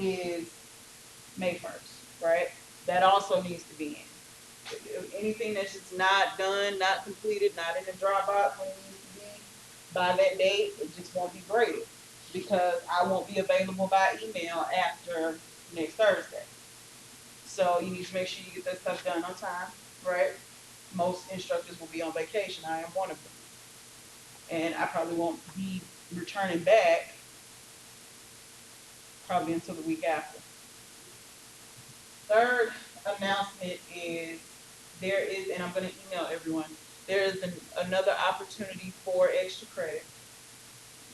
is May 1st, right? That also needs to be in. Anything that's just not done, not completed, not in the Dropbox when it needs to be by that date, it just won't be graded because I won't be available by email after next Thursday. So you need to make sure you get that stuff done on time, right? Most instructors will be on vacation. I am one of them. And I probably won't be returning back probably until the week after. Third announcement is there is, and I'm going to email everyone, there is another opportunity for extra credit.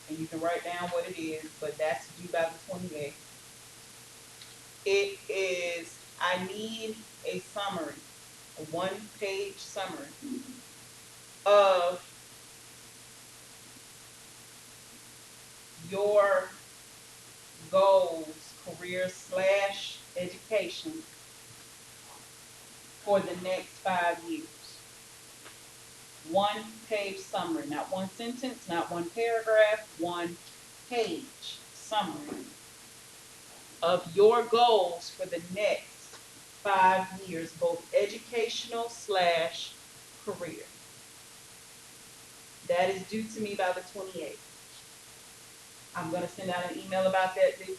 And you can write down what it is, but that's due by the 28th. It is, I need a summary, a one-page summary of your goals, career / education for the next 5 years. One-page summary, not one sentence, not one paragraph, one page summary of your goals for the next 5 years, both educational / career. That is due to me by the 28th. I'm going to send out an email about that this evening.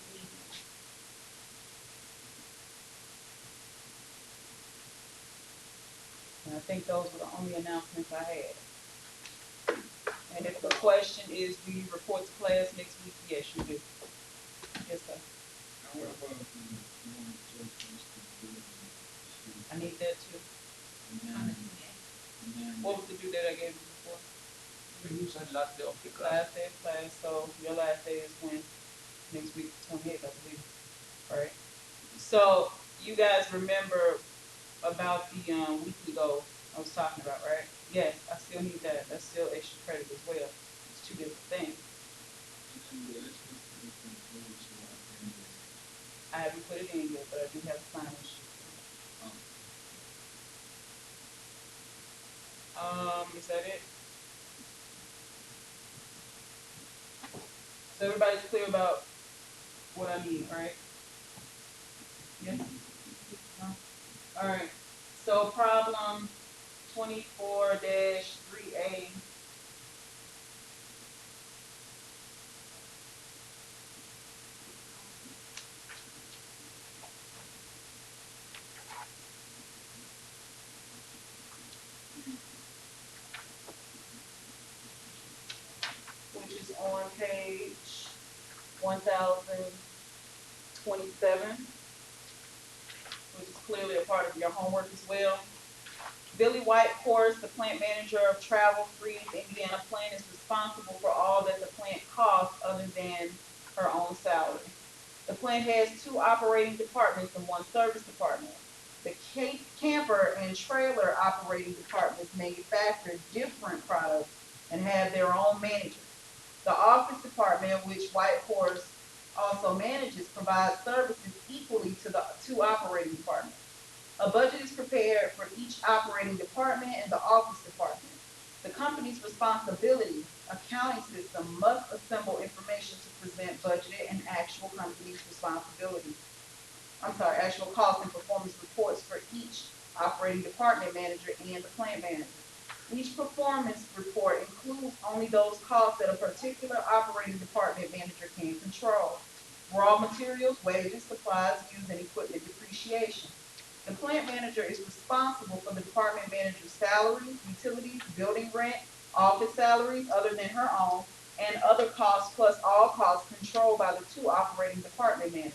And I think those were the only announcements I had. And if the question is, do you report to class next week? Yes, you do. Yes, sir. I need that too. What was the due date I gave you before? You said last day of the class. Last day of class, so your last day is when? Next week, 28th, I believe. Right? So you guys remember about the weekly goal I was talking about, right? Yes, I still need that. That's still extra credit as well. It's two different things. I haven't put it in yet, but I do have a sign sheet. Is that it? So everybody's clear about what I need, right? Yes? No? All right. So problem 24-3A. Which is on page 1027, which is clearly a part of your homework as well. Billy Whitehorse, the plant manager of Travel Freeze Indiana Plant, is responsible for all that the plant costs other than her own salary. The plant has 2 operating departments and 1 service department. The camper and trailer operating departments manufacture different products and have their own managers. The office department, which Whitehorse also manages, provides services equally to the 2 operating departments. A budget is prepared for each operating department and the office department. The company's responsibility accounting system must assemble information to present budgeted and actual company's actual cost and performance reports for each operating department manager and the plant manager. Each performance report includes only those costs that a particular operating department manager can control. Raw materials, wages, supplies used, and equipment depreciation. The plant manager is responsible for the department manager's salaries, utilities, building rent, office salaries other than her own, and other costs plus all costs controlled by the 2 operating department managers.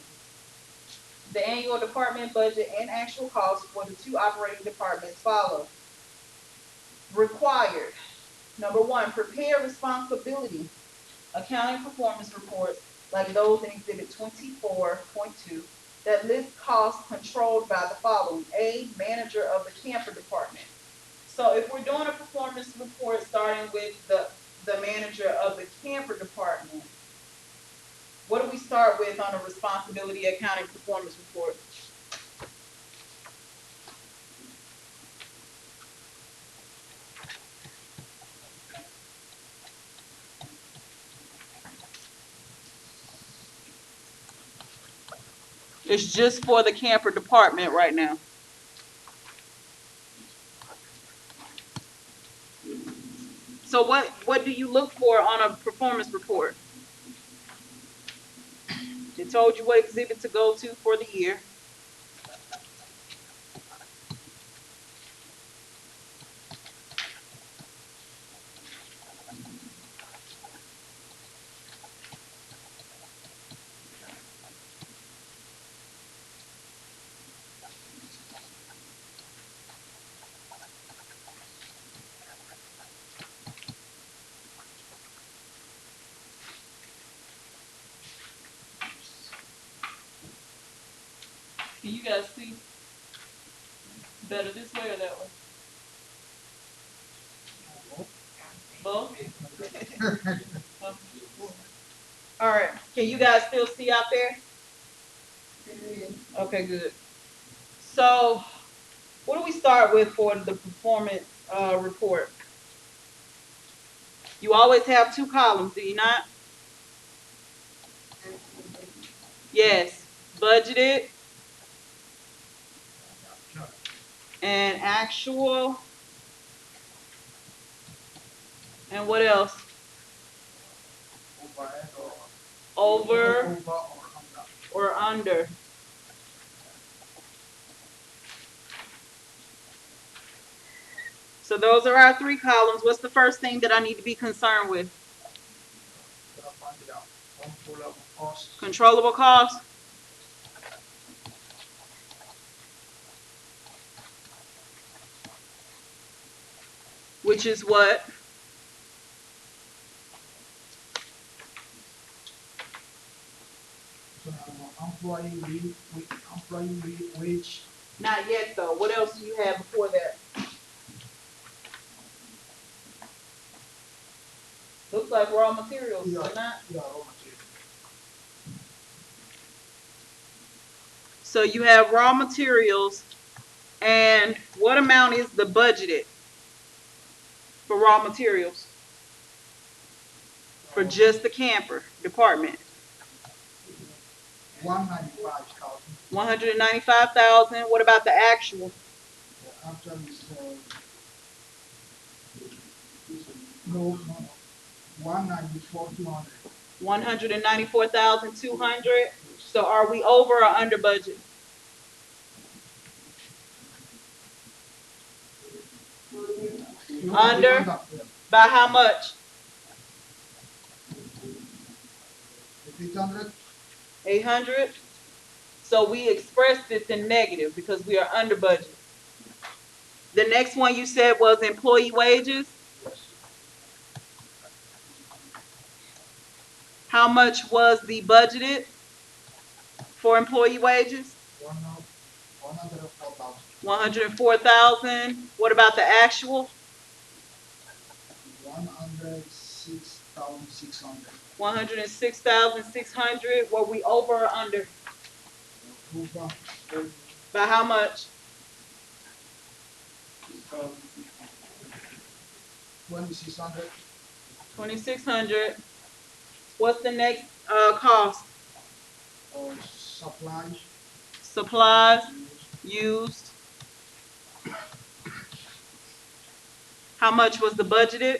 The annual department budget and actual costs for the 2 operating departments follow. Required. Number 1, prepare responsibility accounting performance reports like those in Exhibit 24.2 that list costs controlled by the following. A, manager of the camper department. So if we're doing a performance report starting with the manager of the camper department, what do we start with on a responsibility accounting performance report? It's just for the camper department right now. So what do you look for on a performance report? It told you what exhibit to go to for the year. Can you guys see better this way or that way? Both? All right. Can you guys still see out there? Okay, good. So, what do we start with for the performance report? You always have two columns, do you not? Yes. Budgeted and actual. And what else? Over or under. So those are our three columns. What's the first thing that I need to be concerned with? Controllable costs. Which is what? Employee wage. Not yet though. What else do you have before that? Looks like raw materials, Yeah, or not? yeah, raw material. So you have raw materials, and what amount is the budgeted for raw materials? For just the camper department? 195,000. 195,000. What about the actual? The actual is no, 194,200. 194,200. So are we over or under budget? Under? By how much? 800. 800. So we expressed this in negative because we are under budget. The next one you said was employee wages. Yes. How much was the budgeted for employee wages? 104,000. 104,000. What about the actual? 106,600. 106,600. Were we over or under? Over. By how much? 2,600. 2,600. What's the next cost? Supplies. Supplies used. How much was the budgeted?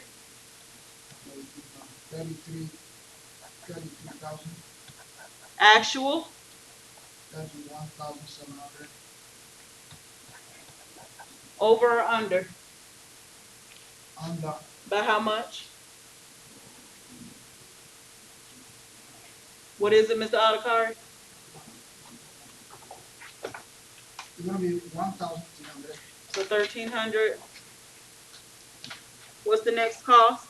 33,000. Actual? 31,700. Over or under? Under. By how much? What is it, Mr. Adakari? It's going to be 1,300. So 1,300. What's the next cost?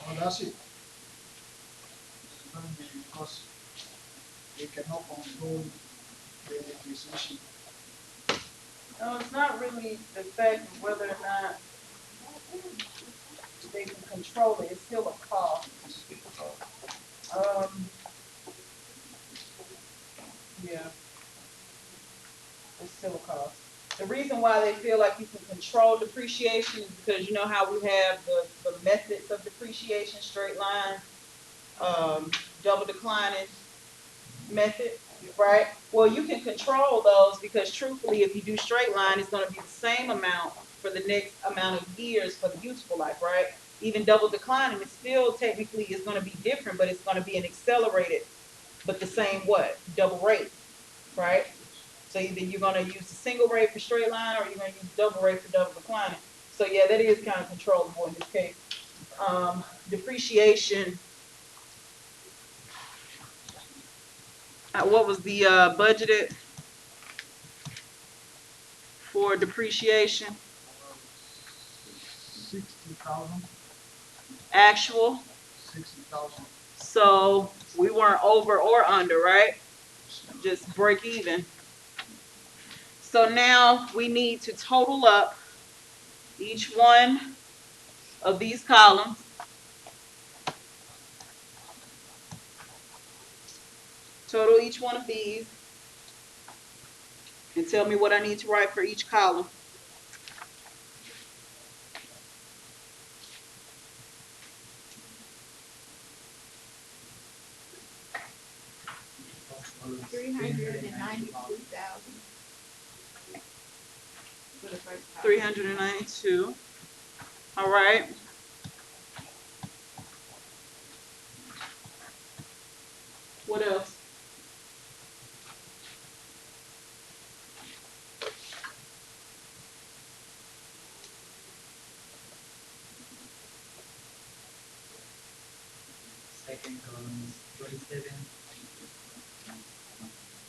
Oh, that's it. It's going to be because they cannot control the depreciation. No, it's not really the fact of whether or not they can control it. It's still a cost. Yeah. It's still a cost. The reason why they feel like you can control depreciation is because you know how we have the methods of depreciation, straight line, double declining method. right? Well, you can control those because truthfully, if you do straight line, it's gonna be the same amount for the next amount of years for the useful life, right? Even double declining, it still technically is gonna be different, but it's gonna be an accelerated, but the same what? Double rate, right? So either you're gonna use the single rate for straight line or you're gonna use double rate for double declining. So yeah, that is kind of controllable in this case. Depreciation, what was the budgeted for depreciation? 60,000. Actual. 60,000. So we weren't over or under, right? Just break even. So now we need to total up each one of these columns. Total each one of these. And tell me what I need to write for each column. $392,000 for the first column. 392. All right. What else? Second column is 27,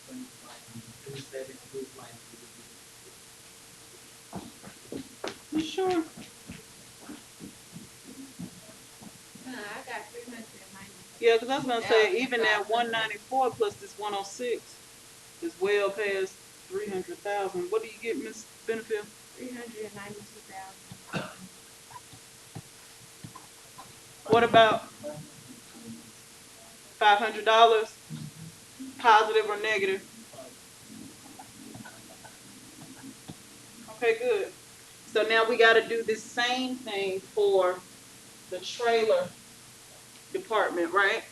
25, 27, 2.2. You sure? I got 390. Yeah, because I was gonna say even that 194 plus this 106 is well past 300,000. What do you get, Miss Benefield? 392,000. What about $500? Positive or negative? Okay, good. So now we got to do the same thing for the trailer department, right?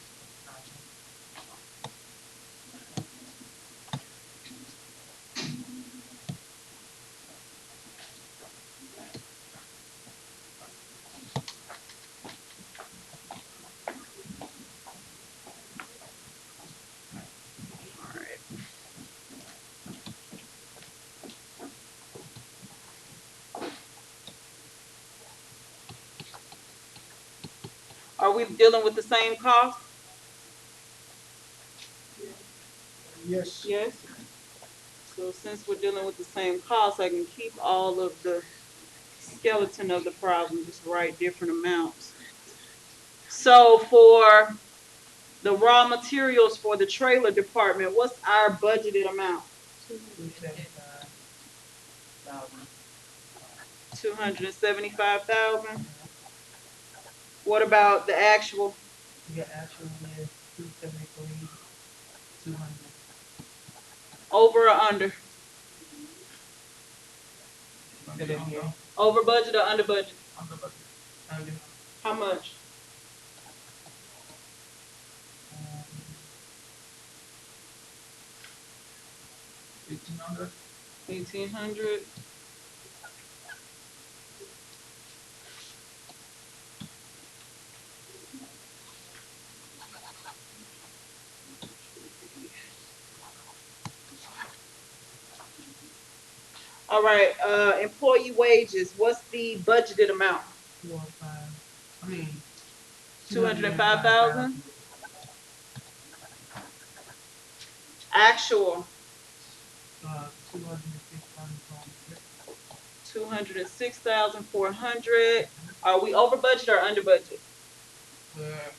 All right. Are we dealing with the same cost? Yes. Yes. So since we're dealing with the same cost, I can keep all of the skeleton of the problem, just write different amounts. So for the raw materials for the trailer department, what's our budgeted amount? 275,000. 275,000. What about the actual? The actual is 273, 200. Over or under? Here. Over budget or under budget? Under budget. Under. How much? 1,500. 1,800. All right, employee wages, what's the budgeted amount? 205,000. Actual, 206,400. Are we over budget or under budget? We're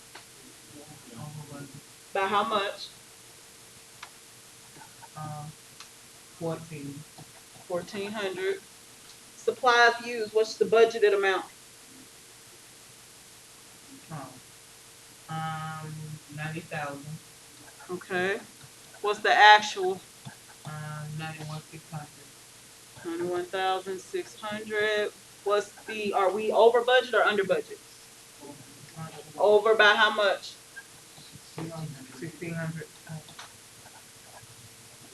over budget. By how much? 1,400. Supplies used, what's the budgeted amount? 90,000. Okay. What's the actual? 91,600. 91,600. What's the, are we over budget or under budget? Over by how much? 1,600.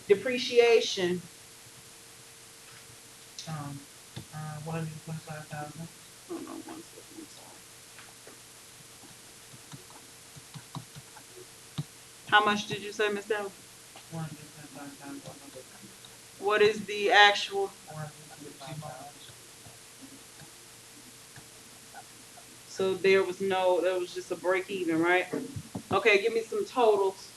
Depreciation, 125,000. hold on 1 second, I'm sorry. How much did you say, Ms. Dell? 125,000. What is the actual? 125,000. So there was just a break even, right? Okay, give me some totals.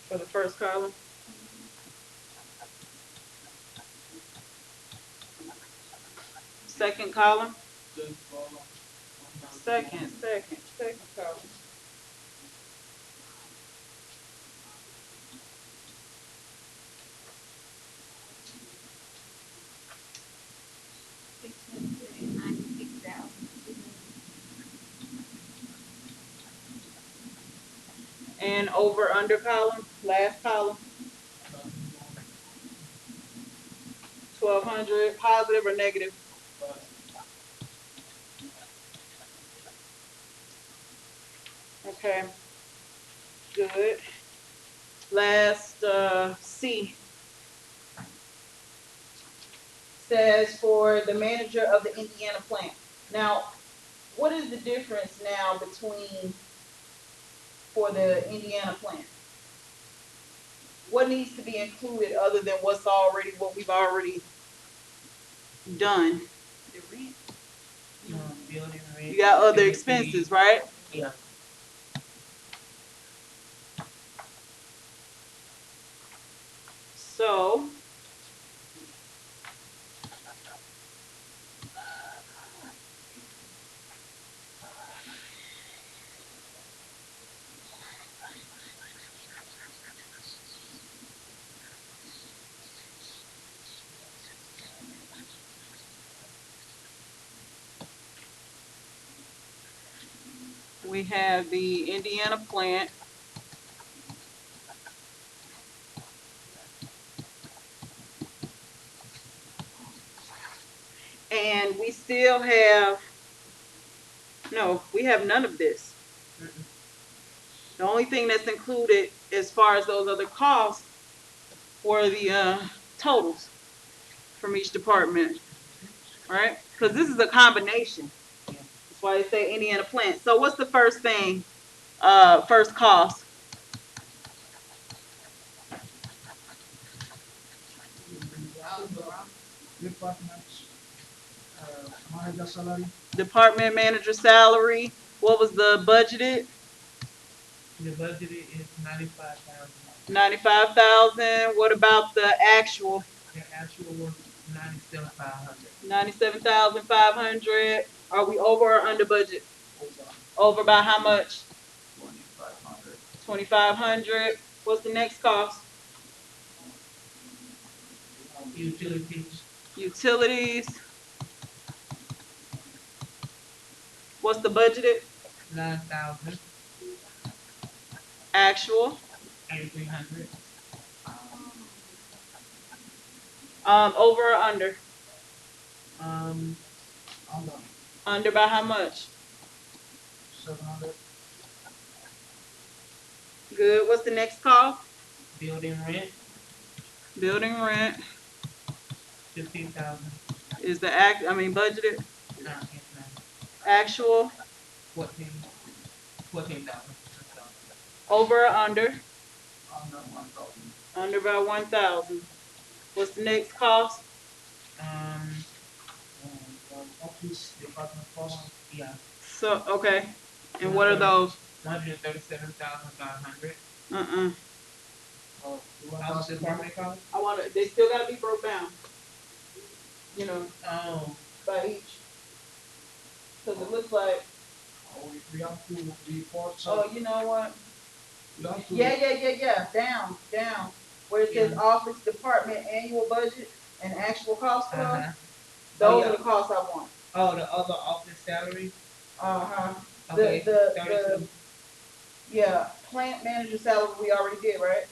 For the first column. Second column. Second column. And over under column, last column. 1,200, positive or negative? Okay, good. Last C says for the manager of the Indiana plant. Now, what is the difference now between for the Indiana plant? What needs to be included other than what we've already done? The rent. Building rent. You got other utility. expenses, right? Yeah. So we have the Indiana plant. And we still have, no, we have none of this. The only thing that's included as far as those other costs were the totals from each department, right? Because this is a combination. That's why they say Indiana plant. So what's the first thing, first cost? Departments, manager salary, Department manager salary. What was the budgeted? The budget is 95,000. 95,000. What about the actual? The actual was 97,500. 97,500. Are we over or under budget? Over by how much? 2,500. 2,500. What's the next cost? Utilities. Utilities. What's the budgeted? 9,000. Actual. 8,300. Over or under? Under Under by how much? 700. Good. What's the next cost? Building rent. Building rent 15,000. is the budgeted. Yes, ma'am. Actual. 14,000. Over or under? Under 1,000. Under by 1,000. What's the next cost? Office department cost, Yeah. So, okay. And what are those? 137,500. House Department cost. They still gotta be broke down. You know, Oh, by each. Cause it looks like, we have to report. oh, you know what? We have to. Yeah. Down. Where it says Yeah. office department annual budget and actual cost for those. uh-huh. Those yeah. are the costs I want. Oh, the other office salary. Uh-huh. Okay. The 32. yeah. plant manager salary we already did, right?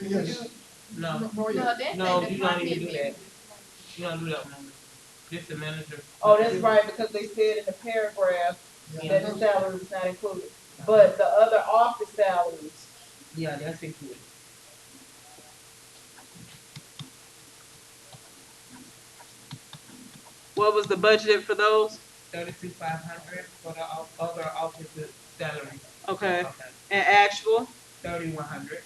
Yes. No, No, No, yeah. that's No, the you don't even department do that. manager. you don't do that one. This the manager. Oh, that's right, because they said in the paragraph Yeah, that the because salary was not included. But the other office salaries, Yeah, that's included. what was the budget for those? 32,500 for the other officer salaries. Okay, Okay. and actual, 3,100.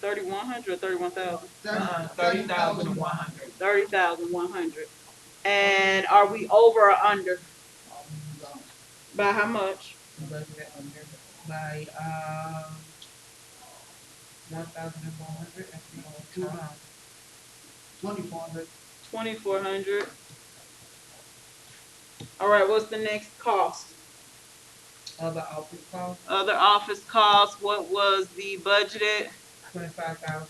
3,100 or 31,000? 30,100. 30,100. And are we over or under? down By how much? Budget under by 1,400. I think. 2,400. 2,400. All right, what's the next cost? Other office costs, Other office costs, what was the budgeted 25,000,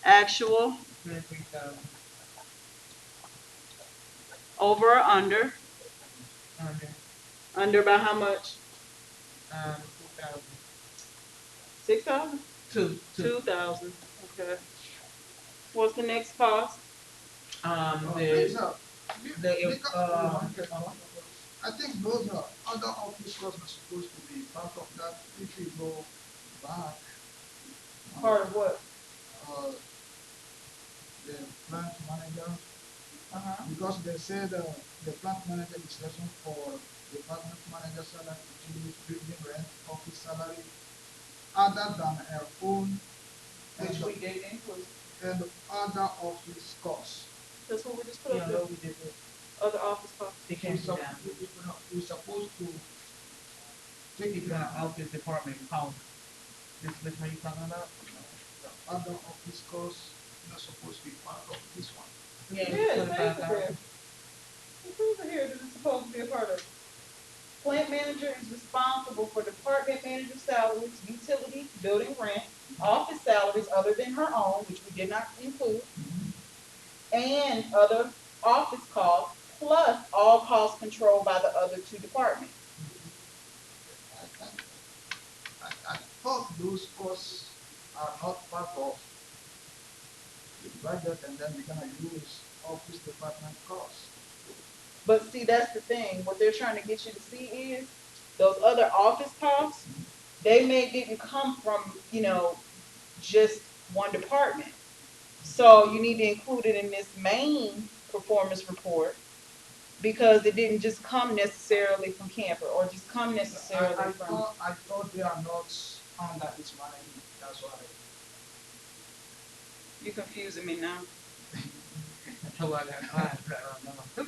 actual, 23,000, over or under? under Under by how much? 2,000. 6,000? Two. 2,000, okay. What's the next cost? These The are, the I think those are other office costs are supposed to be part of that if you go back. Part of what? Uh, the plant manager, Uh-huh. because they said the plant manager is responsible for department manager salary, utilities, building rent, office salary, other than her own Which and, we did include. and other office costs. That's what we just put yeah, up no, there, we did it. other office costs. It We're came down. supposed to take it It's an down. office department cost. This which one you talking about? The other office costs not supposed to be part of this one. Yeah, it says it there. It says it here that it's supposed to be a part of. Plant manager is responsible for department manager salaries, utilities, building rent, office salaries other than her own, which we did not include, and other office costs, plus all costs controlled by the other two departments. I thought those costs are not part of the budget and then we're gonna use office department costs. But see, that's the thing. What they're trying to get you to see is those other office costs, didn't come from, just one department. So you need to include it in this main performance report because it didn't just come necessarily from camper or just come necessarily from. I thought they are not under its management, that's why. You're confusing me now. Oh, I got five. I don't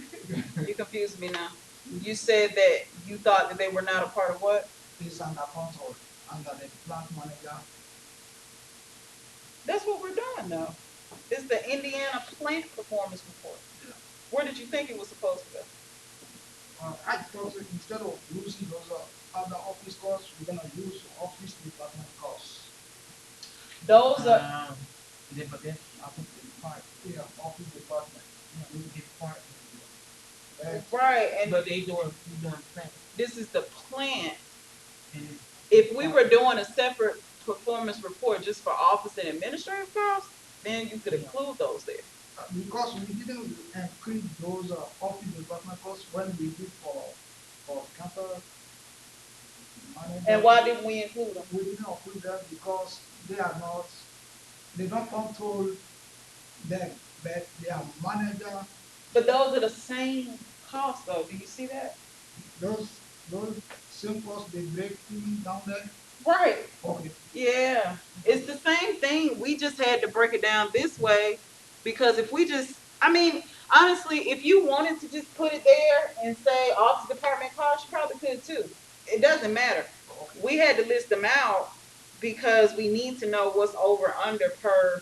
know. You're confusing me now. You said that you thought that they were not a part of what? It's under control, under the plant manager. That's what we're doing though. It's the Indiana plant performance report. Yeah. Where did you think it was supposed to go? I thought that instead of using those other office costs, we're gonna use office department costs. Those are, But then office department. Yeah, office department. Yeah, we get part. right, and But they doing plant. this is the plant. And If we were doing a separate performance report just for office and administrative costs, then you could include those there. Because we didn't increase those office department costs when we did for capital manager. And why didn't we include them? We didn't include them because they don't control them, but they are manager. But those are the same costs though. Do you see that? Those same costs they break down there. Right. Okay. Yeah. It's the same thing. We just had to break it down this way because if we just, honestly, if you wanted to just put it there and say office department costs, you probably could too. It doesn't matter. We had to list them out because we need to know what's over under per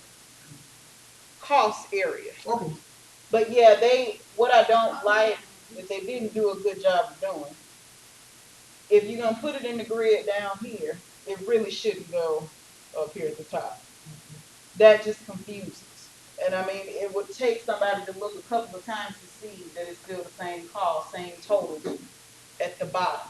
cost area. Okay. But yeah, what I don't like that they didn't do a good job of doing. If you're gonna put it in the grid down here, it really shouldn't go up here at the top. That just confuses. And it would take somebody to look a couple of times to see that it's still the same cost, same total at the bottom.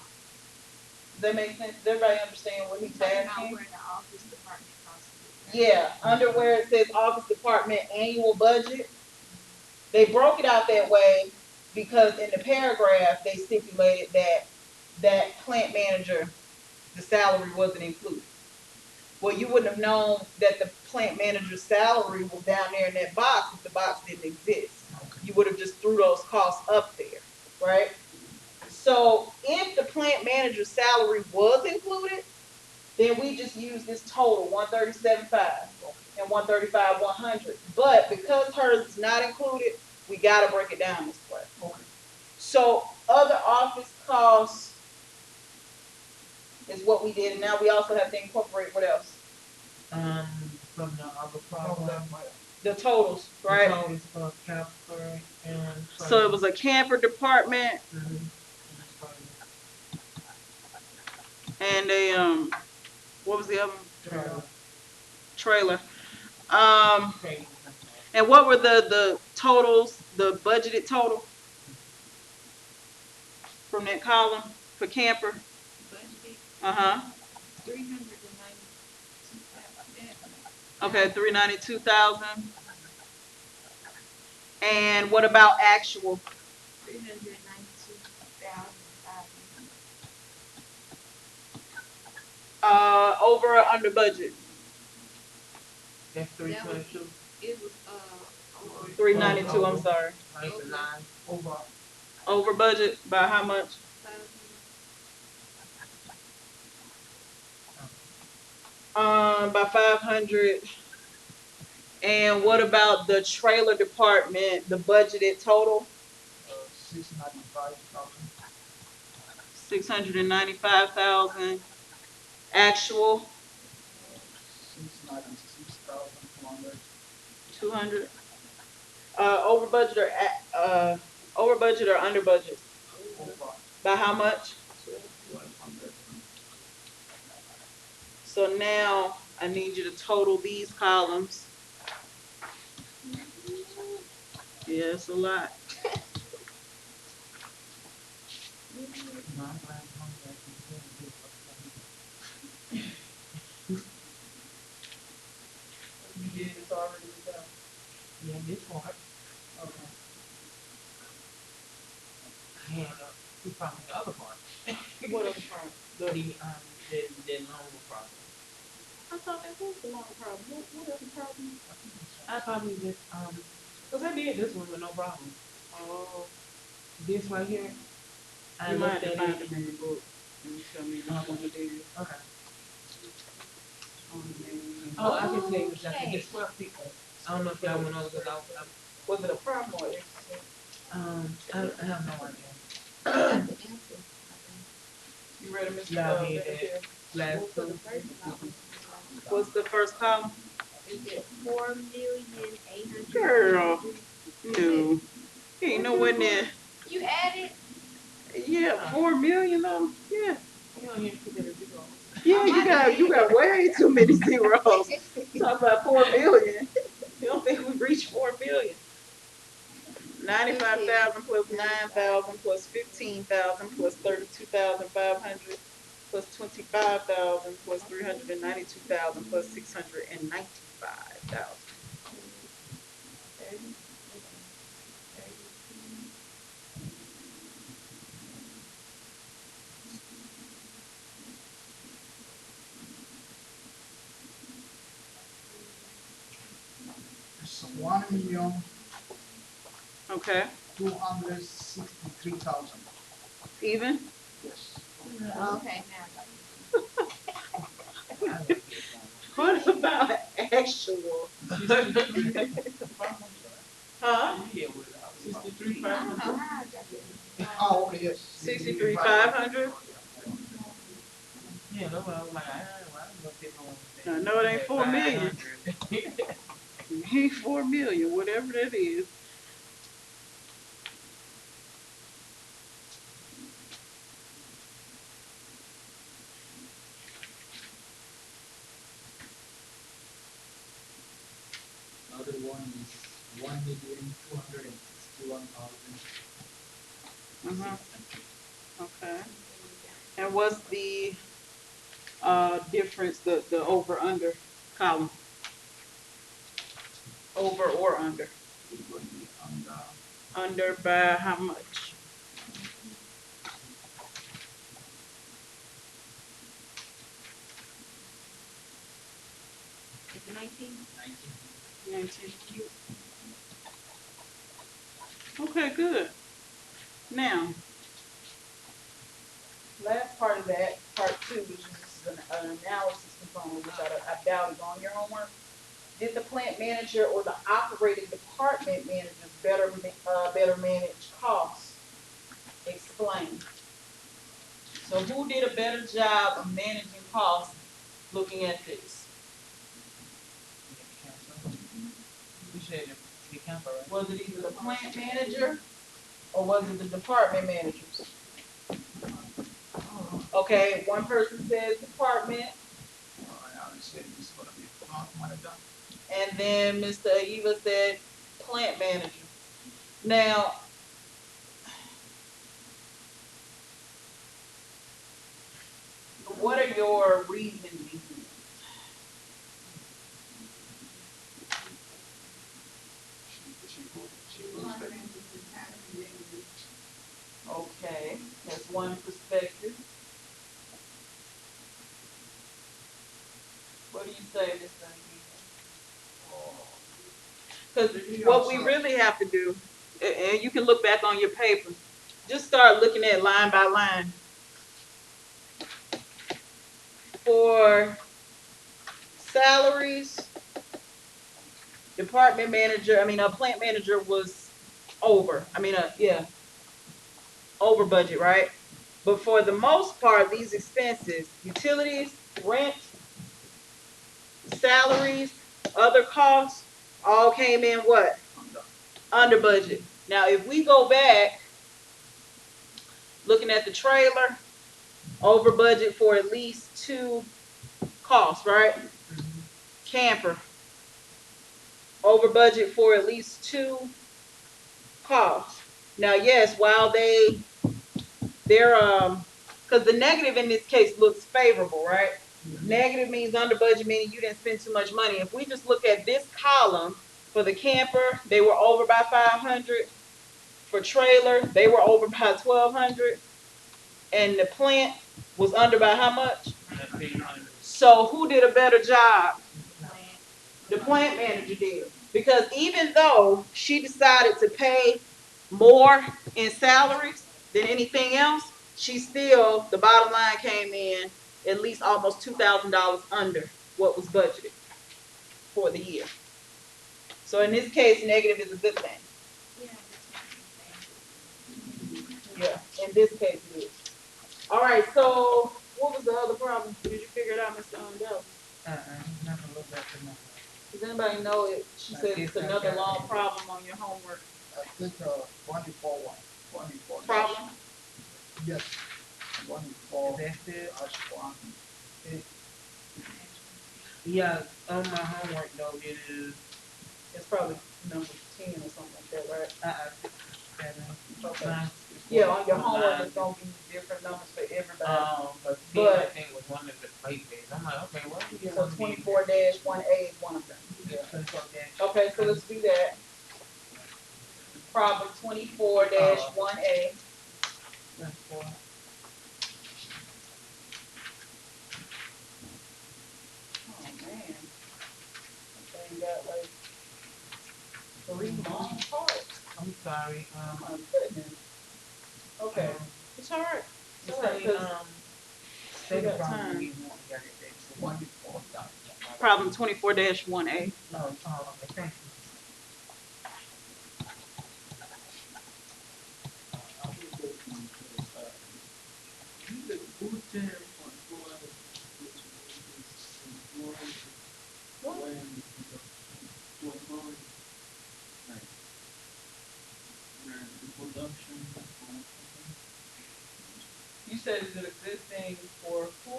Does that make sense? Does everybody understand what he's Talking about asking? where the office department costs is. Yeah, under where it says office department annual budget, they broke it out that way because in the paragraph, they stipulated that plant manager, the salary wasn't included. Well, you wouldn't have known that the plant manager's salary was down there in that box if the box didn't exist. You would have just threw those costs up there, right? So if the plant manager's salary was included, then we just use this total 137.5 and 135.100. But because hers is not included, we gotta break it down this way. Okay. So other office costs is what we did, and now we also have to incorporate what else? From the other From problem. that, my, The totals, right? The totals for camper and. So it was a camper department and a what was the other one? Trailer. And what were the totals, the budgeted total from that column for camper? Budget, Uh-huh. 392,000. Okay, 392,000. And what about actual? 392,500. Over or under budget? That's 322. It was over. 392, I'm sorry. over, Over budget by how much? 500. By 500. And what about the trailer department, the budgeted total? 695,000. 695,000. Actual? 696,200. 200. Over budget or under budget? Over By how much? 1,200. So now I need you to total these columns. Yeah, it's a lot. You did this already with them? Yeah, this part. Okay. And we found the other part. What other part? The loan problem. I thought that was the long problem. What other problem? I thought we just cause I did this one with no problem. Oh, This right here. I you might looked have at found it. them in the book. And you tell me which one it is. Okay. On the name. Oh, I can say it was like Okay. a discrepancy. I don't know if y'all went over because Was it a problem or it's I have no idea. I got the answer. you read it, Mr. Yeah, I did Benefit? Last For the two. first column, What's the first column? is it 4,800,000? Girl. No. He ain't nowhere near. You added? Yeah, 4 million of them. Yeah. You don't hear too many zeros. Yeah, you got way too many zeros. Talk about 4 million. You don't think we reached 4 million? 95,000 plus 9,000 plus 15,000 plus 32,500 plus 25,000 plus 392,000 plus 695,000. It's 1,263,000. Okay. Even? Yes. Okay, now What about actual? Huh? Yeah, without. 63,500. I don't know how I got this. Oh, okay, yes. 63,500. Yeah, that's what I was like. I looked at I know it ain't 4 million. It ain't 4 million, whatever that is. Other one is 1,261,600. Okay. And what's the difference, the over under column? Over or under? It's going to be under, Under by how much? Is it 19? 19. 19. Okay, good. Now, last part of that, part 2, which is an analysis component, which I doubt is on your homework. Did the plant manager or the operating department managers better manage costs? Explain. So who did a better job of managing costs looking at this? You said the camper, right? Was it either the plant manager or was it the department managers? Okay, one person says department, I would say it's going to be plant manager. and then Mr. Aiva said plant manager. Now, what are your reasonings? Okay, that's one perspective. What do you say, Mr. Aiva? Because what we really have to do, and you can look back on your paper, just start looking at line by line. For salaries, department manager, a plant manager was over. Over budget, right? But for the most part, these expenses, utilities, rent, salaries, other costs, all came in what? Under budget. Now, if we go back, looking at the trailer, over budget for at least 2 costs, right? Camper, over budget for at least 2 costs. Now, yes, while they're because the negative in this case looks favorable, right? Negative means under budget, meaning you didn't spend too much money. If we just look at this column, for the camper, they were over by 500. For trailer, they were over by 1,200, and the plant was under by how much? So who did a better job? The plant manager did, because even though she decided to pay more in salaries than anything else, the bottom line came in at least almost $2,000 under what was budgeted for the year. So in this case, negative is a good thing. Yeah, in this case it is. All right, so what was the other problem? Did you figure it out, Mr. Dell? Never looked at the number. Does anybody know it? She said it's another long problem on your homework. I think 24 one. 24. Problem? Yes. 24. That's it? Dash 1. Yeah, on my homework though, it is It's probably number 10 or something like that, right? 7. Okay. Mine. Yeah, on your homework it's gonna be different numbers for everybody. But I think was one of the plate days. I'm like, okay, what do you So 24-1A is one of them. Yeah. Okay, so let's do that. Problem 24-1A. Oh man, that thing got like 3 long parts. I'm sorry. Oh my goodness. Okay, it's all right. It's all right, 'cause we got time. 24. Problem 24-1A. No, okay, thank you. You said is it existing for who?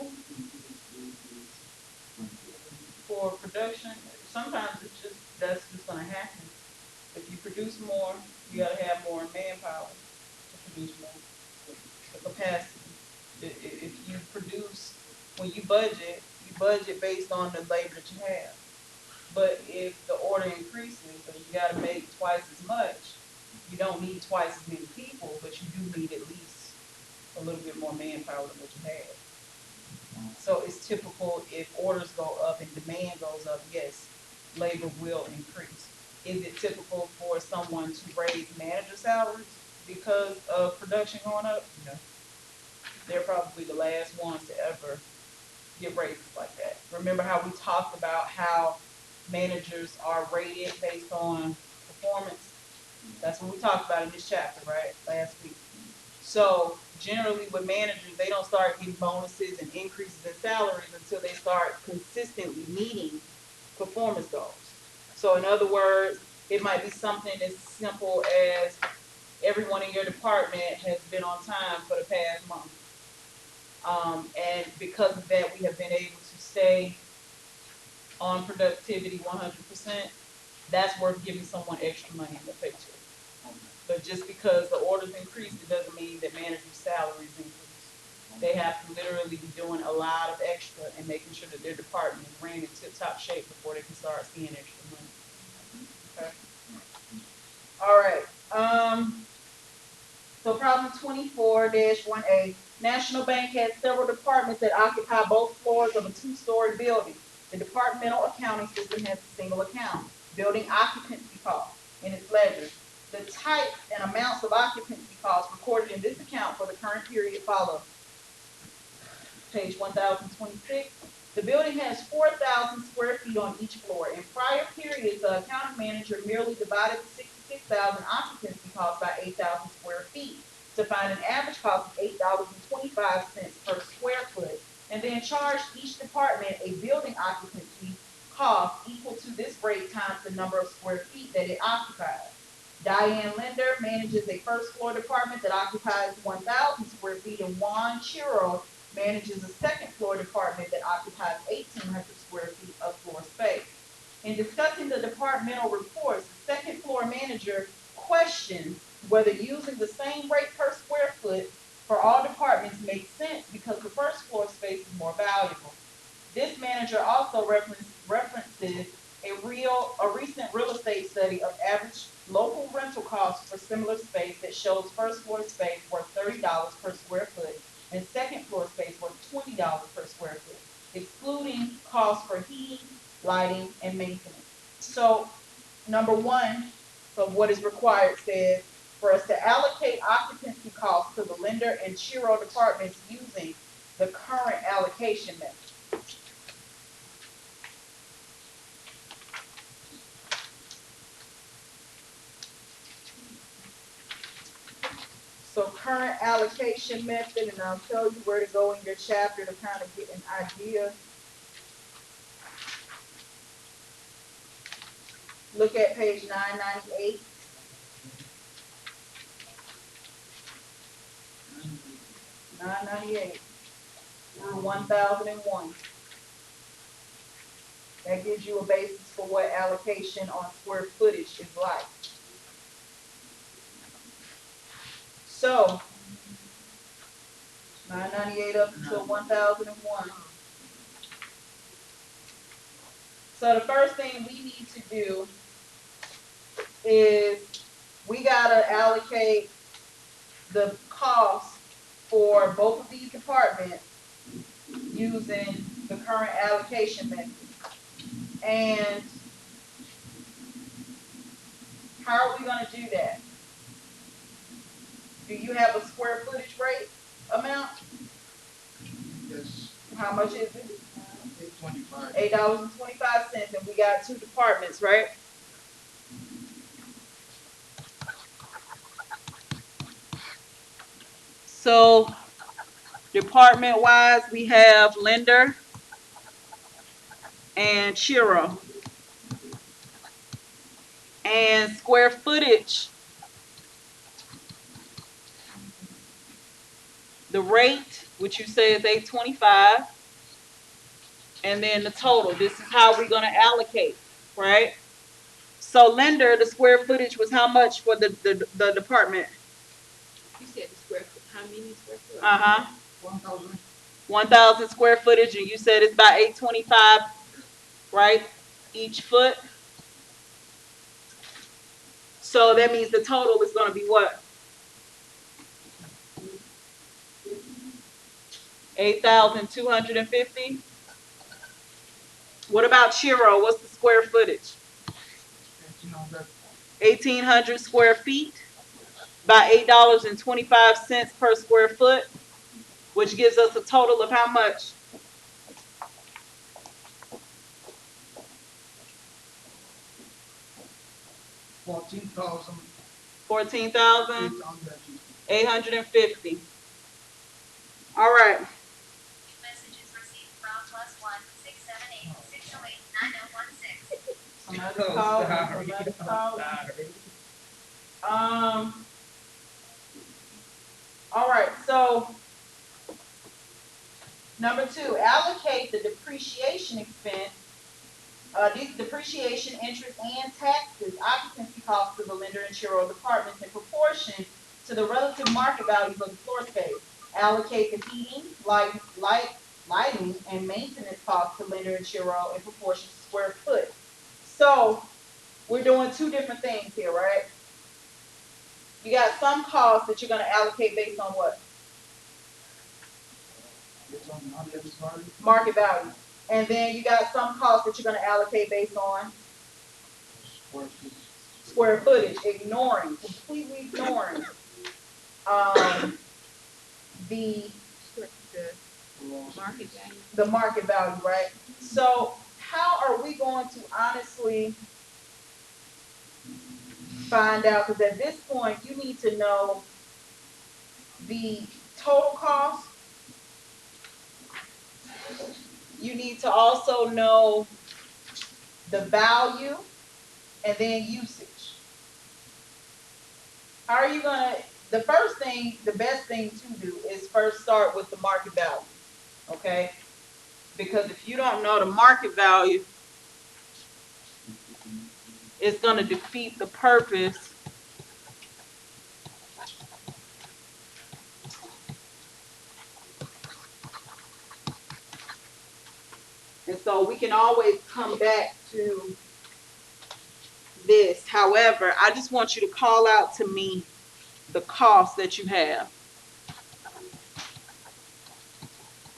For production? Sometimes that's just gonna happen. If you produce more, you gotta have more manpower to produce more. The capacity. If when you budget based on the labor that you have. But if the order increases and you gotta make twice as much, you don't need twice as many people, but you do need at least a little bit more manpower than what you have. So it's typical if orders go up and demand goes up, yes, labor will increase. Is it typical for someone to raise manager salaries because of production going up? No. They're probably the last ones to ever get raises like that. Remember how we talked about how managers are rated based on performance? That's what we talked about in this chapter, right? Last week. So generally with managers, they don't start getting bonuses and increases in salaries until they start consistently meeting performance goals. So in other words, it might be something as simple as everyone in your department has been on time for the past month. And because of that, we have been able to stay on productivity 100%. That's worth giving someone extra money in the paycheck. But just because the orders increase, it doesn't mean that managers' salaries increase. They have to literally be doing a lot of extra and making sure that their department is ran in tip-top shape before they can start seeing extra money. Okay. All right. So problem 24-1A. National Bank has several departments that occupy both floors of a two-story building. The departmental accounting system has a single account, building occupancy costs, in its ledger. The types and amounts of occupancy costs recorded in this account for the current period follow. Page 1026. The building has 4,000 square feet on each floor. In prior periods, the accounting manager merely divided the 66,000 occupancy costs by 8,000 square feet to find an average cost of $8.25 per square foot, and then charged each department a building occupancy cost equal to this rate times the number of square feet that it occupies. Diane Linder manages a first floor department that occupies 1,000 square feet, and Juan Chiro manages a second floor department that occupies 1,800 square feet of floor space. In discussing the departmental reports, the second floor manager questions whether using the same rate per square foot for all departments makes sense because the first floor space is more valuable. This manager also references a recent real estate study of average local rental costs for similar space that shows first floor space worth $30 per square foot and second floor space worth $20 per square foot, excluding costs for heating, lighting, and maintenance. So, number one, so what is required says for us to allocate occupancy costs to the Linder and Chiro departments using the current allocation method. So current allocation method, and I'll tell you where to go in your chapter to kind of get an idea. Look at page 998. 998 through 1001. That gives you a basis for what allocation on square footage is like. So 998 up until 1001. So the first thing we need to do is we gotta allocate the cost for both of these departments using the current allocation method. And how are we gonna do that? Do you have a square footage rate amount? Yes, How much is it? 825. $8.25, and we got two departments, right? So department wise, we have Linder and Chiro. And square footage, the rate, which you say is 825, and then the total. This is how we're gonna allocate, right? So Linder, the square footage was how much for the department? You said the square foot, how many square foot? 1,000. 1,000 square footage, and you said it's about 825, right? Each foot. So that means the total is going to be what? 8,250. What about Chiro? What's the square footage? 1,800. 1,800 square feet by $8.25 per square foot, which gives us a total of how much? 14,850. 14,850. All right. Messages received from +1 678 608 9016. Somebody's Oh, calling. sorry. Somebody's I'm calling. sorry. All right. So number 2, allocate the depreciation expense. Depreciation, interest, and taxes, occupancy costs to the lender, insurer, or departments in proportion to the relative market values of the floor space. Allocate the heating, lighting, and maintenance costs to lender, insurer, in proportion to square foot. So we're doing 2 different things here, right? You got some costs that you're going to allocate based on what? It's on market value. Market value. And then you got some costs that you're going to allocate based on Square feet. square footage, completely ignoring the Market value. the market value, right? So how are we going to honestly find out? Because at this point, you need to know the total cost. You need to also know the value and then usage. How are you gonna, the best thing to do is first start with the market value, okay? Because if you don't know the market value, it's gonna defeat the purpose and so we can always come back to this. However, I just want you to call out to me the cost that you have.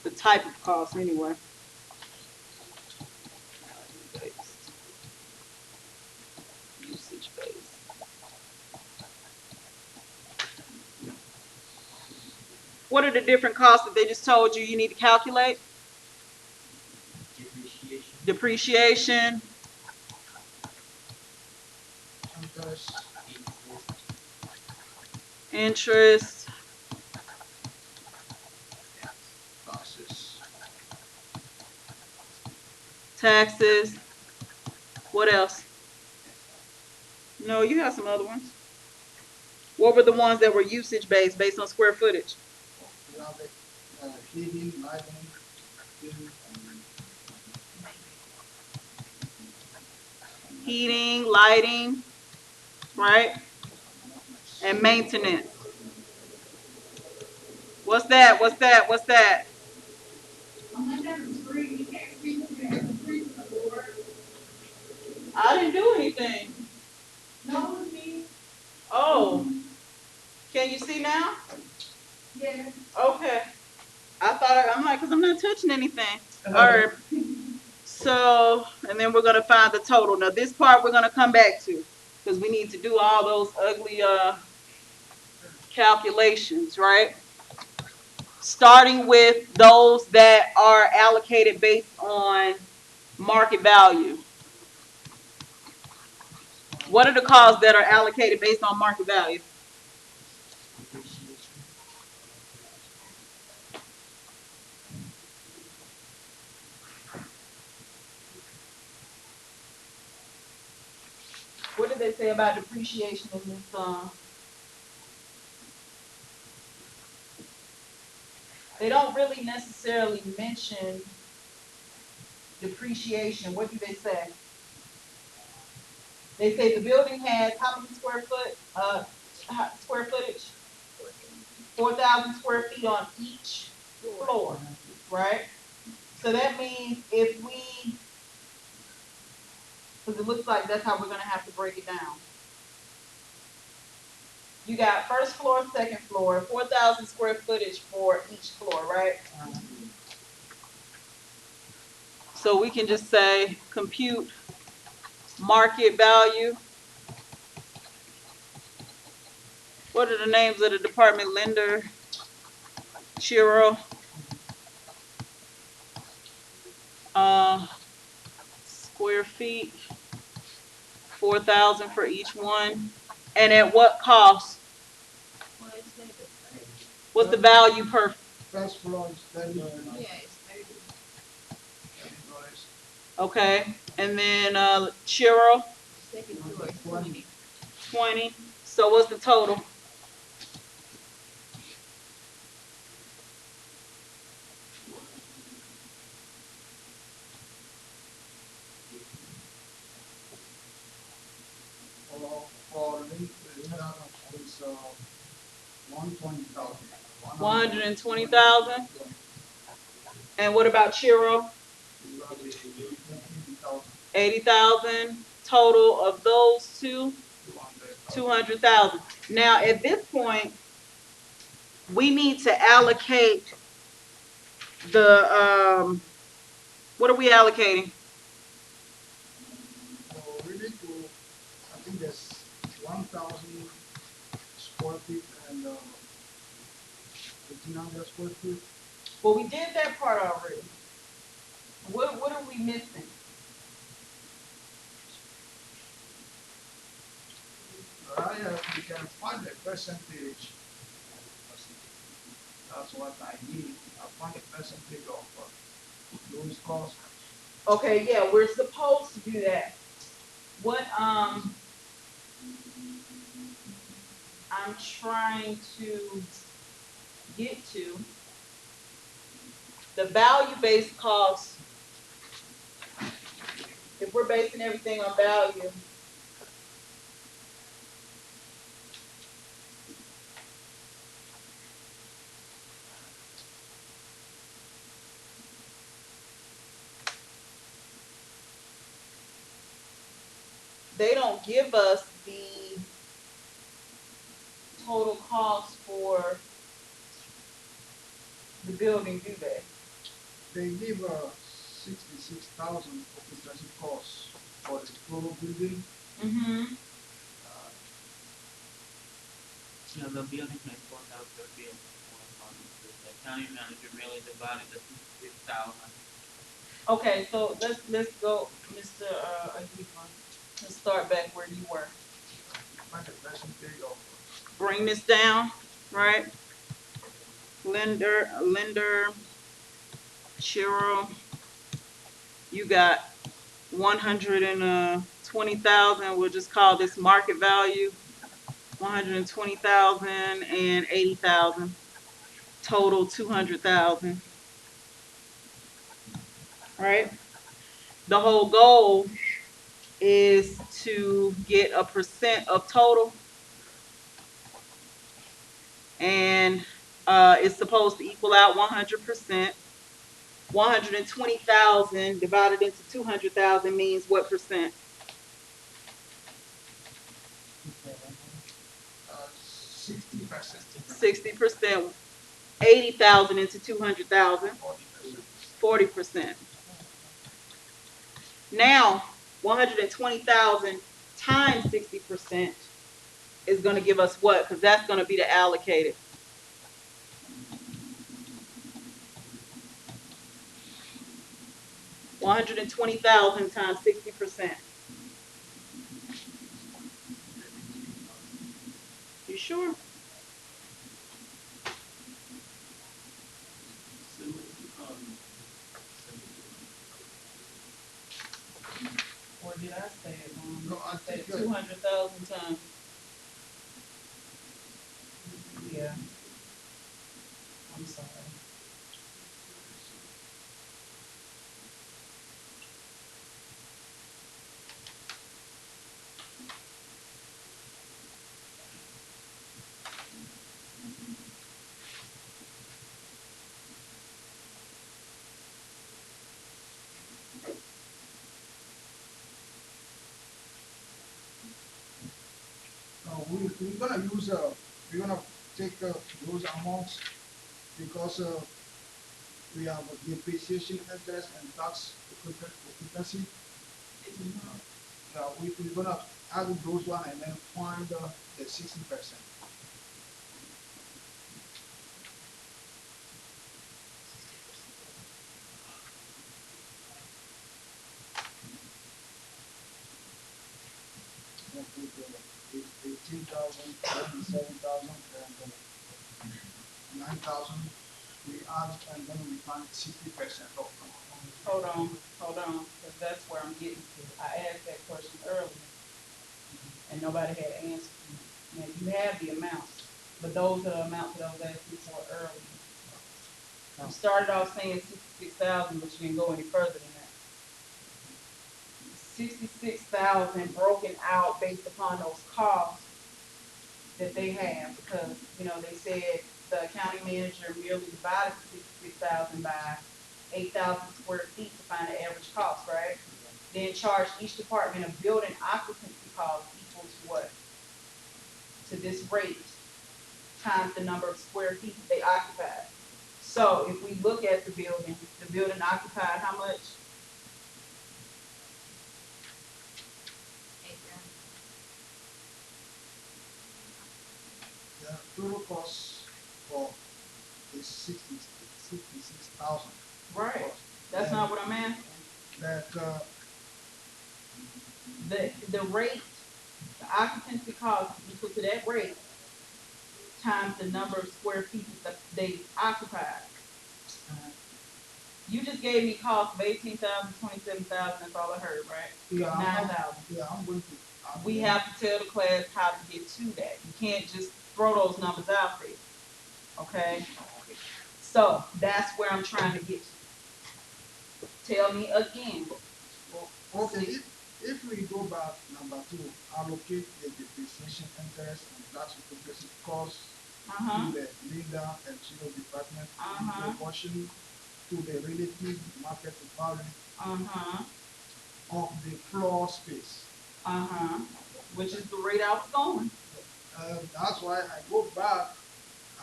The type of cost anyway. Based. Usage based. What are the different costs that they just told you need to calculate? Depreciation. Interest. Taxes. Taxes. What else? No, you have some other ones. What were the ones that were usage based on square footage? We have heating, lighting, Heating, lighting, right? And maintenance. What's that? What's that? What's that? I didn't do anything. No, me. Oh. Can you see now? Yeah. Okay. I'm like, because I'm not touching anything. All right. So, and then we're going to find the total. Now, this part we're going to come back to because we need to do all those ugly calculations, right? Starting with those that are allocated based on market value. What are the costs that are allocated based on market value? What did they say about depreciation in this? They don't really necessarily mention depreciation. What do they say? They say the building has how many square footage? 4,000 square feet on each floor, right? So that means if we, because it looks like that's how we're gonna have to break it down. You got first floor, second floor, 4,000 square footage for each floor, right? So we can just say compute market value. What are the names of the department? Lender, Chiro, square feet, 4,000 for each one. And at what cost? What's the value per? First floor is $30. it's $30. Okay, and then Chiro, second floor is 20. 20. So what's the total? For Linda is 120,000. 120,000. And what about Chiro? It's gonna be 80,000. 80,000 total of those two. 200,000. 200,000. Now at this point, we need to allocate the what are we allocating? So we need to, I think there's 1,000 square feet and 1,800 square feet. Well, we did that part already. What are we missing? You can find the percentage. That's what I need. I find the percentage of those costs. Okay, yeah, we're supposed to do that. What I'm trying to get to the value-based cost. If we're basing everything on value, they don't give us the total cost for the building, do they? They give 66,000 occupancy costs for the total building. Mm-hmm. Yeah, the building has 4,000 square feet. The county manager really divided the 6,000. Okay, so let's go, Mr. Agifa. Let's start back where you were. Find the percentage of Bring this down, right? Lender, Chiro. You got 120,000. We'll just call this market value. 120,000 and 80,000. Total 200,000. Right? The whole goal is to get a percent of total, and it's supposed to equal out 100%. 120,000 divided into 200,000 means what percent? 60%. 60%. 80,000 into 200,000. 40%. 40%. Now 120,000 times 60% is going to give us what? Because that's going to be the allocated. 120,000 times 60%. You sure? Or did I say it wrong? No, I said think 200,000 times. Yeah. I'm sorry. we're gonna use, we're gonna take those amounts because we have depreciation, interest, and tax occupancy. Yeah, we're gonna add those one and then find the 60%. Then put 18,000, 27,000, and 9,000. We add and then we find 60% of them. Hold on, because that's where I'm getting to. I asked that question earlier, and nobody had answered me. Now, you have the amounts, but those are the amounts that I was asking for earlier. You started off saying 66,000, but you didn't go any further than that. 66,000 broken out based upon those costs that they have, because, they said the county manager merely divided the 66,000 by 8,000 square feet to find the average cost, right? Then charge each department a building occupancy cost equal to what? To this rate times the number of square feet that they occupied. So if we look at the building occupied how much? 8,000. The total cost for is 66,000. Right. That's not what I'm asking. That The rate, the occupancy cost is equal to that rate times the number of square feet that they occupied. You just gave me cost of 18,000, 27,000. That's all I heard, right? yeah, 9,000. Yeah, I'm going to. We have to tell the class how to get to that. You can't just throw those numbers out there. Okay? So that's where I'm trying to get to. Tell me again. Okay, if we go back number 2, allocate the depreciation, interest, and tax occupancy costs Uh-huh. to the leader and children department in Uh-huh. proportion to the relative market value Uh-huh. of the floor space. Uh-huh. Which is the rate I was going. That's why I go back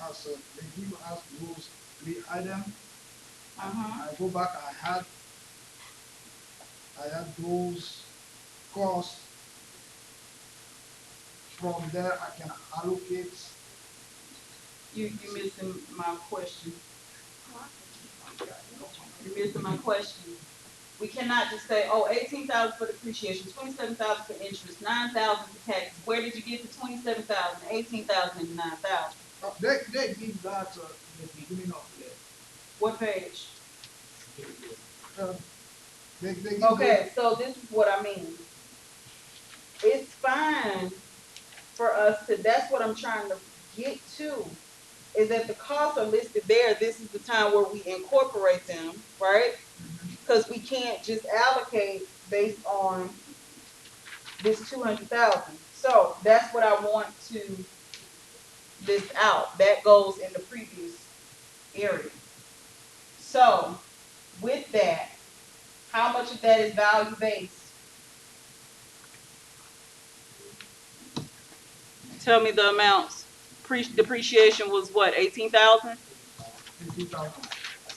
as they give us those 3 items. Uh-huh. I go back. I had those costs. From there, I can allocate. You missing my question. You're missing my question. We cannot just say, 18,000 for depreciation, 27,000 for interest, 9,000 for taxes. Where did you get the 27,000, 18,000, and 9,000? They give that in the beginning of the. What page? They give Okay, so this is what I mean. It's fine for us to, that's what I'm trying to get to, is that the costs are listed there. This is the time where we incorporate them, right? Because we can't just allocate based on this 200,000. So that's what I want to list out. That goes in the previous area. So with that, how much of that is value based? Tell me the amounts. Depreciation was what, 18,000? 50,000,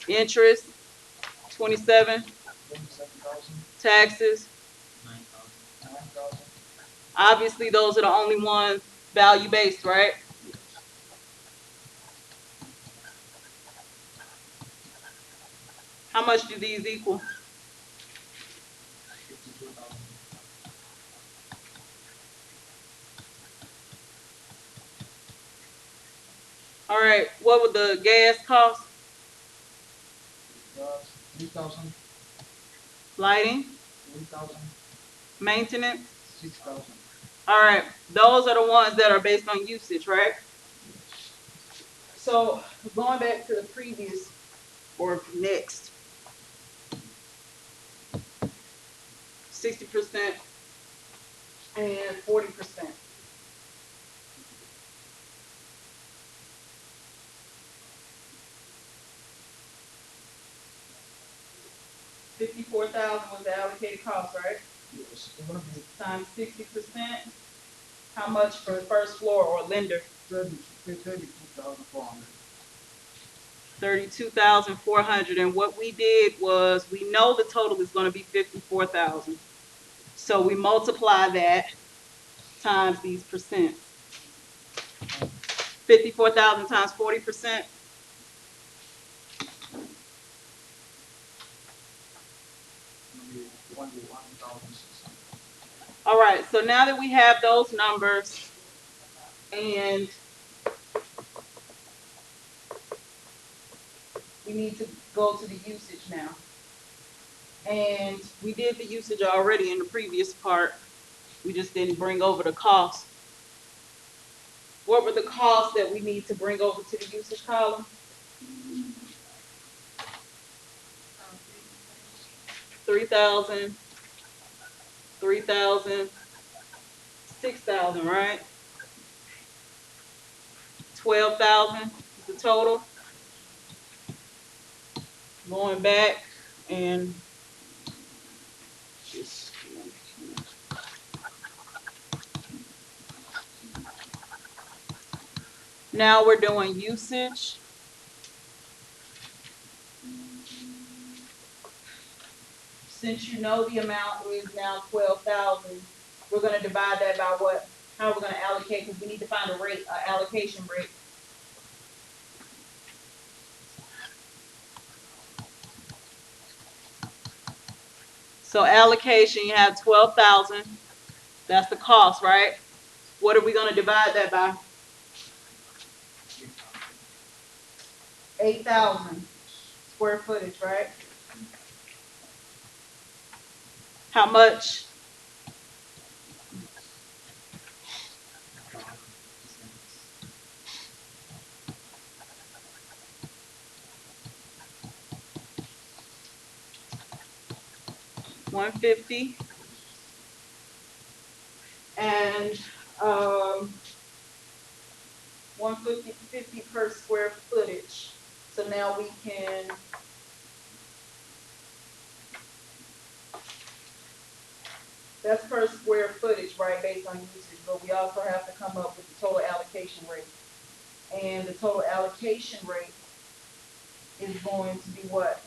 Interest, 27. 27,000, Taxes, 9,000. 9,000. obviously those are the only ones value based, right? How much do these equal? 52,000. All right, what would the gas cost? That's 3,000, Lighting, 3,000, maintenance. 6,000. All right, those are the ones that are based on usage, right? So going back to the previous or next, 60% and 40%. $54,000 was the allocated cost, right? Yes, it's gonna be Times 60%, How much for first floor or lender? 32,400. 32,400, and what we did was, we know the total is gonna be 54,000. So we multiply that times these percents. 54,000 times 40%. Maybe only 1,600. All right, so now that we have those numbers, and we need to go to the usage now. And we did the usage already in the previous part. We just didn't bring over the cost. What were the costs that we need to bring over to the usage column? 3,000, 3,000, 6,000, right? 12,000 is the total. Going back and just now we're doing usage. Since you know the amount is now 12,000, we're gonna divide that by what? How we're gonna allocate, because we need to find a rate, allocation rate. So allocation, you have 12,000. That's the cost, right? What are we gonna divide that by? 8,000 square footage, right? How much? $150. And 150 per square footage. So now we can that's per square footage, right, based on usage, but we also have to come up with the total allocation rate. And the total allocation rate is going to be what?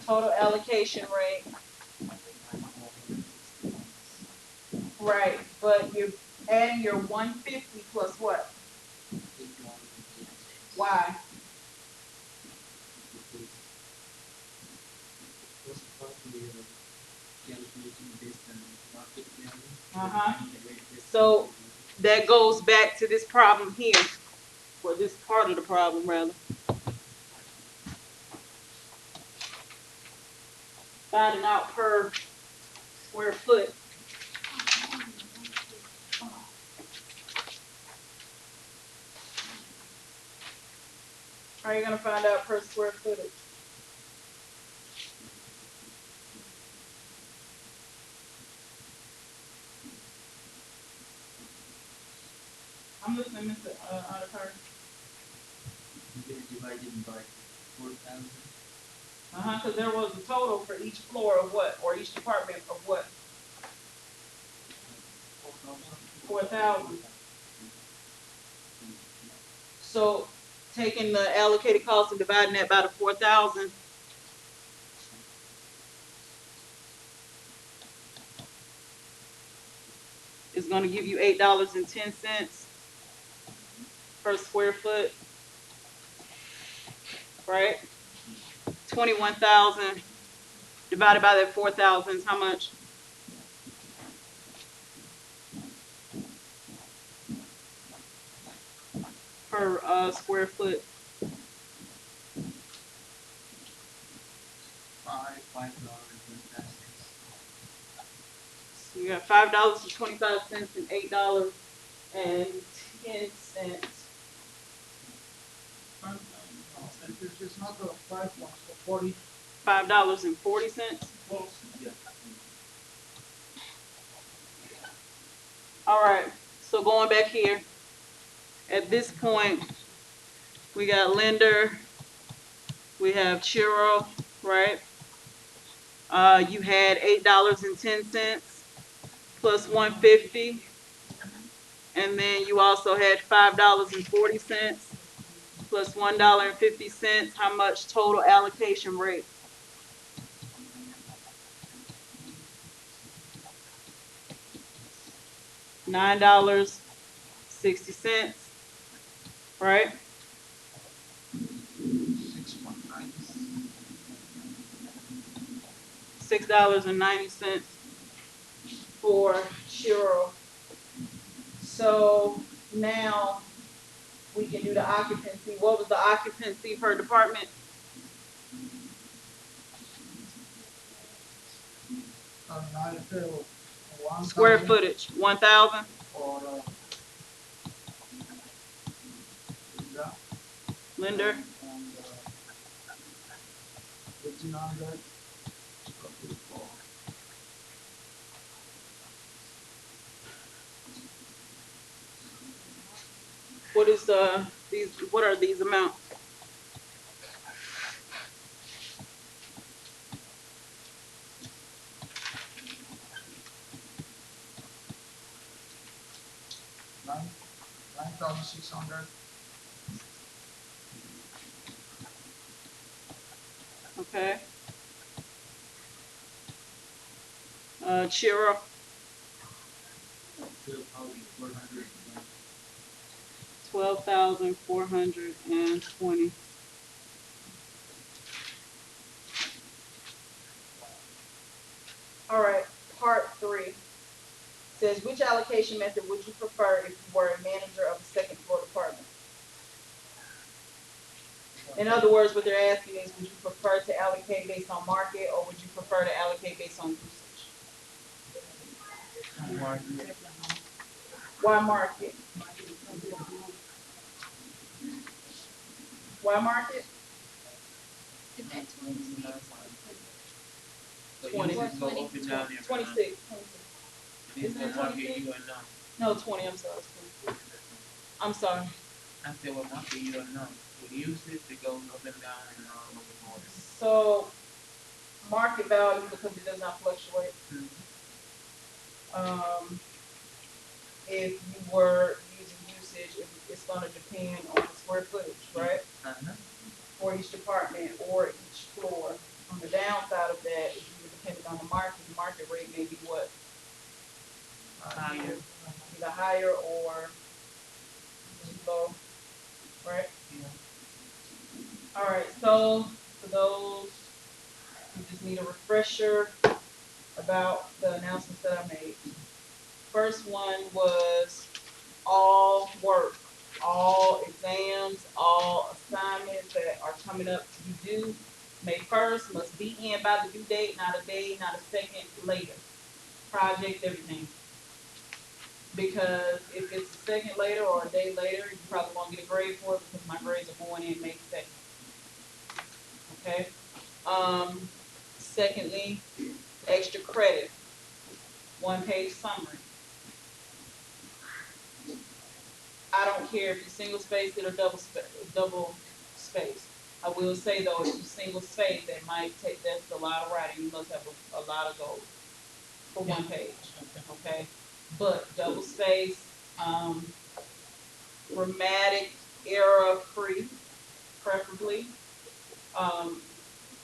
Total allocation rate. Right, but you're adding your 150 plus what? Why? So that goes back to this problem here, or this part of the problem rather. Finding out per square foot. How are you gonna find out per square footage? I'm listening, Mr. Auditore. You can divide it by 4,000. Because there was a total for each floor of what, or each department of what? 4,000. So taking the allocated cost and dividing that by the 4,000. Is going to give you $8.10 per square foot, right? 21,000 divided by that 4,000 is how much? Per square foot. $5.25. So you got $5.25 and $8.10. It's not the 5 ones, the 40. $5.40. Yeah. All right. So going back here, at this point, we got lender, we have Chiro, right? You had $8.10 plus 150, and then you also had $5.40 plus $1.50. How much total allocation rate? $9.60, right? 6.9. $6.90 for Chiro. So now we can do the occupancy. What was the occupancy per department? Now if there were 1,000 Square footage, 1,000. or yeah, Lender, and 1,800 for what is these? What are these amounts? nine 9,600. Okay. Chiro, 12,420. All right. Part 3 says, which allocation method would you prefer if you were a manager of a second floor department? In other words, what they're asking is, would you prefer to allocate based on market, or would you prefer to allocate based on usage? Why market? Why market? Is that 26? So 20. you just go up and down there. 26. These Isn't will it market 26? you a number. No, 20. I'm sorry. It's 20. I'm sorry. I said, well, market you a number. With usage, it goes up and down and all over the board. So, market value, because it does not fluctuate. If you were using usage, it's going to depend on the square footage, right? For each department or each floor. On the downside of that, if you were dependent on the market rate may be what? Higher. Either higher or too low, right? Yeah. All right, so for those who just need a refresher about the announcements that I made. First one was all work, all exams, all assignments that are coming up to be due May 1st must be in by the due date, not a day, not a second later. Project, everything. Because if it's a second later or a day later, you probably won't get a grade for it because my grades are going in May 2nd. Okay? Secondly, extra credit. 1-page summary. I don't care if you single spaced it or double spaced. I will say though, if you single spaced, that's a lot of writing. You must have a lot of goals for 1 page. Okay, but double spaced, grammatic error free, preferably,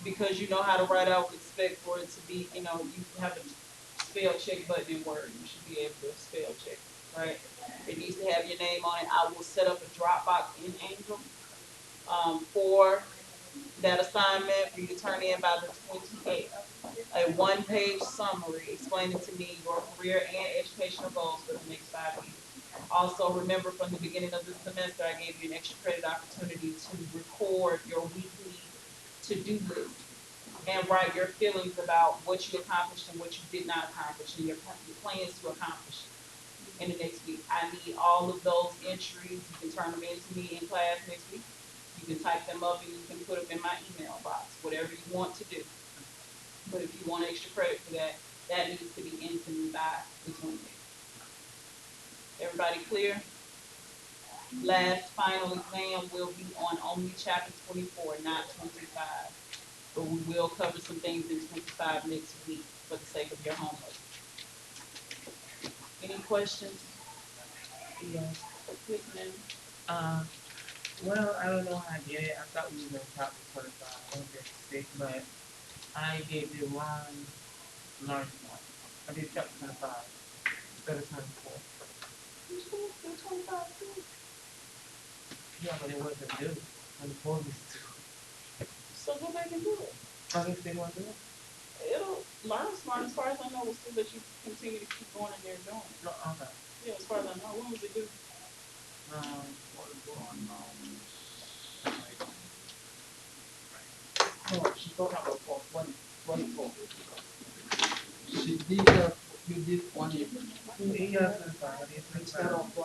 because you know how to write. I would expect for it to be, you have a spell check button in Word. You should be able to spell check, right? It needs to have your name on it. I will set up a Dropbox in Angel for that assignment for you to turn in by the 28th. A 1-page summary explaining to me your career and educational goals for the next 5 years. Also, remember from the beginning of this semester, I gave you an extra credit opportunity to record your weekly to-do list and write your feelings about what you accomplished and what you did not accomplish and your plans to accomplish in the next week. I need all of those entries. You can turn them in to me in class next week. You can type them up and you can put them in my email box, whatever you want to do. But if you want extra credit for that, that needs to be in to me by the 28th. Everybody clear? Last final exam will be on only chapter 24, not 25. But we will cover some things in 25 next week for the sake of your homework. Any questions? Yes. Yes, ma'am. Well, I don't know how I did it. I thought we was on chapter 25. I was just sick, but I did the wrong learning one. I did chapter 25 instead of 24. You still do 25 too? Yeah, but it wasn't due. 24 was due. So go back and do it. I guess they want to do it? It'll learn smart. As far as I know, will still let you continue to keep going in there doing it. No, okay. Yeah, as far as I know. When was it due? What is going on? No, she's talking about 24. She did, you did one year. Yeah, 25. I did Instead 25. of